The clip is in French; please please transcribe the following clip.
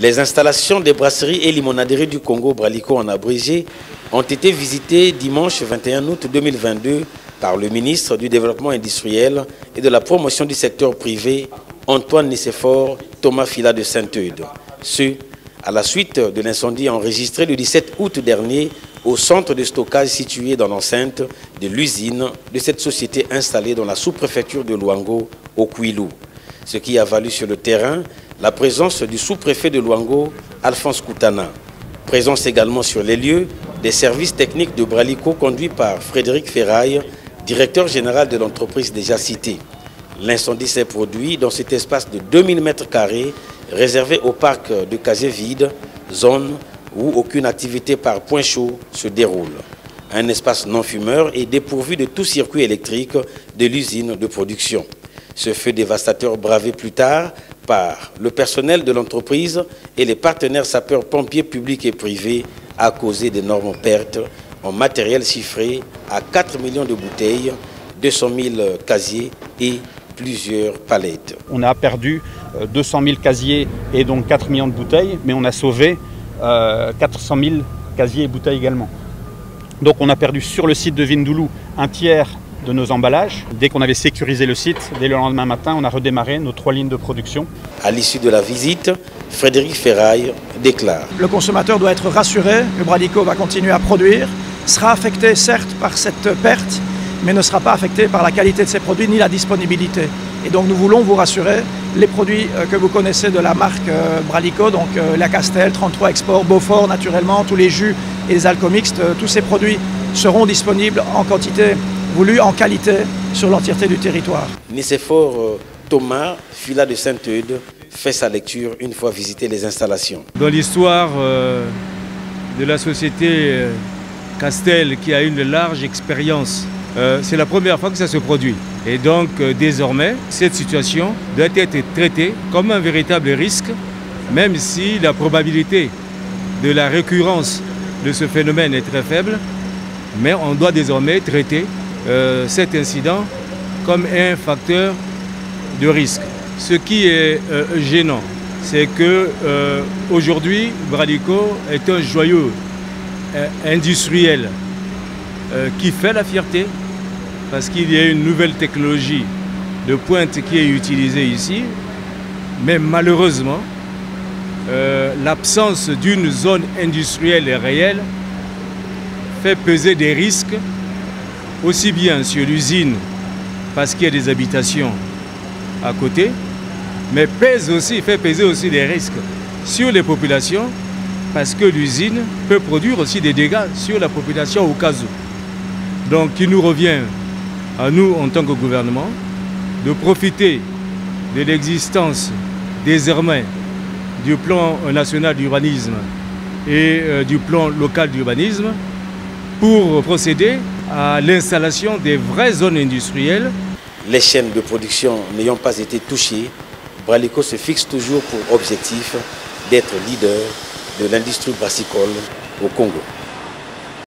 Les installations des brasseries et limonaderies du Congo Bralico en abrégé ont été visitées dimanche 21 août 2022 par le ministre du Développement industriel et de la promotion du secteur privé, Antoine Nicéphore Thomas Fila de Saint-Eudes. Ce, à la suite de l'incendie enregistré le 17 août dernier au centre de stockage situé dans l'enceinte de l'usine de cette société installée dans la sous-préfecture de Luango au Kouilou. Ce qui a valu sur le terrain la présence du sous-préfet de Luango, Alphonse Koutana. Présence également sur les lieux des services techniques de Bralico conduits par Frédéric Ferraille, directeur général de l'entreprise déjà citée. L'incendie s'est produit dans cet espace de 2000 m² réservé au parc de casiers vides, zone où aucune activité par point chaud se déroule. Un espace non fumeur et dépourvu de tout circuit électrique de l'usine de production. Ce feu dévastateur bravé plus tard par le personnel de l'entreprise et les partenaires sapeurs-pompiers publics et privés a causé d'énormes pertes en matériel chiffré à 4 millions de bouteilles, 200 000 casiers et plusieurs palettes. On a perdu 200 000 casiers et donc 4 millions de bouteilles, mais on a sauvé 400 000 casiers et bouteilles également. Donc on a perdu sur le site de Vindoulou un tiers de nos emballages. Dès qu'on avait sécurisé le site, dès le lendemain matin, on a redémarré nos 3 lignes de production. À l'issue de la visite, Frédéric Ferraille déclare: le consommateur doit être rassuré, le Bralico va continuer à produire, sera affecté certes par cette perte, mais ne sera pas affecté par la qualité de ses produits ni la disponibilité. Et donc nous voulons vous rassurer, les produits que vous connaissez de la marque Bralico, donc la Castel, 33 Export, Beaufort naturellement, tous les jus et les alcools mixtes, tous ces produits seront disponibles en quantité voulue, en qualité, sur l'entièreté du territoire. Nicéphore Thomas Fila de Saint-Eudes fait sa lecture une fois visité les installations. Dans l'histoire de la société Castel, qui a une large expérience, c'est la première fois que ça se produit. Et donc désormais, cette situation doit être traitée comme un véritable risque, même si la probabilité de la récurrence de ce phénomène est très faible. Mais on doit désormais traiter cet incident comme un facteur de risque. Ce qui est gênant, c'est que aujourd'hui, Bralico est un joyau industriel qui fait la fierté, parce qu'il y a une nouvelle technologie de pointe qui est utilisée ici, mais malheureusement, l'absence d'une zone industrielle réelle fait peser des risques aussi bien sur l'usine, parce qu'il y a des habitations à côté, mais fait peser aussi des risques sur les populations, parce que l'usine peut produire aussi des dégâts sur la population au cas où. Donc il nous revient à nous, en tant que gouvernement, de profiter de l'existence désormais du plan national d'urbanisme et du plan local d'urbanisme pour procéder à l'installation des vraies zones industrielles. Les chaînes de production n'ayant pas été touchées, Bralico se fixe toujours pour objectif d'être leader de l'industrie brassicole au Congo.